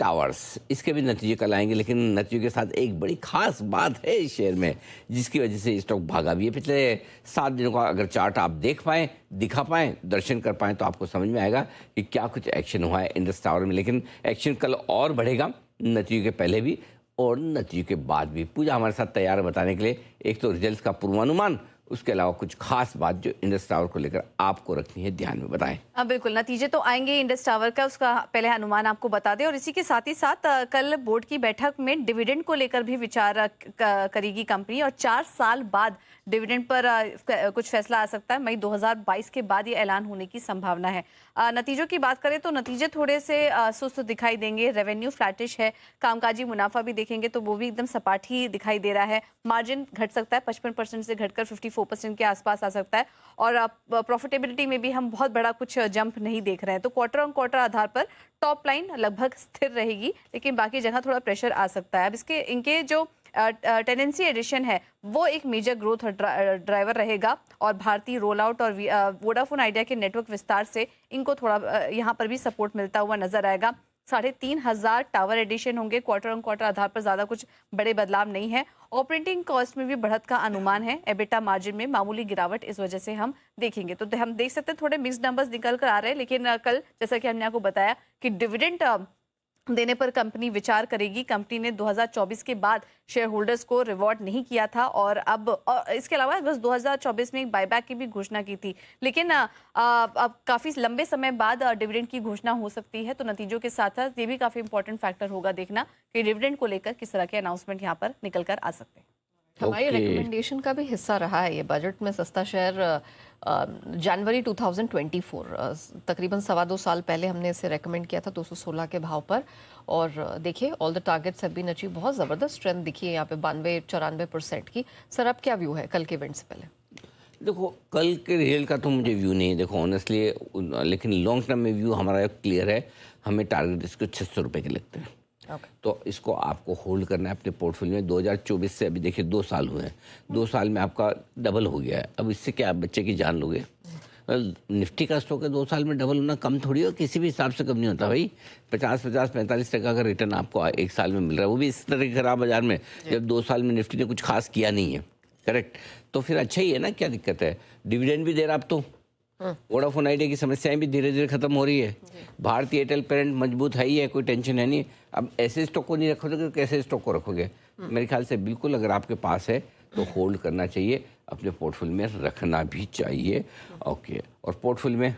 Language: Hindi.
टावर्स, इसके भी नतीजे कल आएंगे, लेकिन नतीजों के साथ एक बड़ी खास बात है इस शेयर में जिसकी वजह से स्टॉक भागा भी है। पिछले 7 दिनों का अगर चार्ट आप देख पाएँ, दिखा पाएँ, दर्शन कर पाएँ तो आपको समझ में आएगा कि क्या कुछ एक्शन हुआ है इंडस टावर में। लेकिन एक्शन कल और बढ़ेगा, नतीजों के पहले भी और नतीजों के बाद भी। पूजा हमारे साथ तैयार है बताने के लिए एक तो रिजल्ट का पूर्वानुमान, उसके अलावा कुछ खास बात जो इंडस टावर को लेकर आपको रखनी है ध्यान में, बताएं। बिल्कुल, नतीजे तो आएंगे इंडस टावर का, उसका पहले अनुमान आपको बता दें। और इसी के साथ ही साथ कल बोर्ड की बैठक में डिविडेंड को लेकर भी विचार करेगी कंपनी, और 4 साल बाद डिविडेंड पर कुछ फैसला आ सकता है। मई 2022 के बाद ये ऐलान होने की संभावना है। नतीजों की बात करें तो नतीजे थोड़े से सुस्त दिखाई देंगे। रेवेन्यू फ्लैटिश है, कामकाजी मुनाफा भी देखेंगे तो वो भी एकदम सपाट ही दिखाई दे रहा है। मार्जिन घट सकता है, 55% से घटकर 54% के आसपास आ सकता है। और प्रॉफिटेबिलिटी में भी हम बहुत बड़ा कुछ जंप नहीं देख रहे हैं। तो क्वार्टर ऑन क्वार्टर आधार पर टॉप लाइन लगभग स्थिर रहेगी, लेकिन बाकी जगह थोड़ा प्रेशर आ सकता है। अब इनके जो टेनेंसी एडिशन है वो एक मेजर ग्रोथ ड्राइवर रहेगा, और भारतीय रोल आउट और वोडाफोन आइडिया के नेटवर्क विस्तार से इनको थोड़ा यहाँ पर भी सपोर्ट मिलता हुआ नजर आएगा। 3,500 टावर एडिशन होंगे क्वार्टर ऑन क्वार्टर आधार पर, ज्यादा कुछ बड़े बदलाव नहीं है। ऑपरेटिंग कॉस्ट में भी बढ़त का अनुमान है। एबिटा मार्जिन में मामूली गिरावट इस वजह से हम देखेंगे। तो हम देख सकते हैं थोड़े मिक्स्ड नंबर्स निकल कर आ रहे हैं, लेकिन कल जैसा कि हमने आपको बताया कि डिविडेंड देने पर कंपनी विचार करेगी। कंपनी ने 2024 के बाद शेयर होल्डर्स को रिवॉर्ड नहीं किया था, और अब इसके अलावा बस 2024 में एक बायबैक की भी घोषणा की थी, लेकिन अब काफी लंबे समय बाद डिविडेंड की घोषणा हो सकती है। तो नतीजों के साथ साथ ये भी काफी इंपॉर्टेंट फैक्टर होगा देखना कि डिविडेंड को लेकर किस तरह के अनाउंसमेंट यहाँ पर निकल कर आ सकते हैं। हमारी रिकमेंडेशन का भी हिस्सा रहा है ये बजट में सस्ता शेयर। जनवरी 2024 तकरीबन 2.25 साल पहले हमने इसे रेकमेंड किया था 216 के भाव पर, और देखिए all the targets have been achieve. बहुत ज़बरदस्त स्ट्रेंथ दिखी है यहाँ पे 92-94% की। सर अब क्या व्यू है कल के इवेंट से पहले? देखो कल के रिजल्ट का तो मुझे व्यू नहीं है, देखो ऑनेस्टली, लेकिन लॉन्ग टर्म में व्यू हमारा क्लियर है। हमें टारगेट इसको 600 रुपये के लगते हैं। तो इसको आपको होल्ड करना है अपने पोर्टफोलियो में। 2024 से अभी देखिए 2 साल हुए हैं, 2 साल में आपका डबल हो गया है। अब इससे क्या आप बच्चे की जान लोगे? निफ्टी का स्टॉक है 2 साल में डबल होना कम थोड़ी हो, किसी भी हिसाब से कम नहीं होता भाई। 50-45% का रिटर्न आपको 1 साल में मिल रहा है, वो भी इस तरह के खराब बाजार में, जब 2 साल में निफ्टी ने कुछ खास किया नहीं है। करेक्ट, तो फिर अच्छा ही है ना, क्या दिक्कत है? डिविडेंड भी दे रहा, अब तो वोडाफोन आइडिया की समस्याएं भी धीरे धीरे खत्म हो रही है। भारतीय एयरटेल पेरेंट मजबूत है ही है, कोई टेंशन है नहीं। अब ऐसे स्टॉक को नहीं रखोगे तो कैसे स्टॉक को रखोगे? मेरे ख्याल से बिल्कुल अगर आपके पास है तो होल्ड करना चाहिए, अपने पोर्टफोलियो में रखना भी चाहिए। ओके, और पोर्टफोलियो में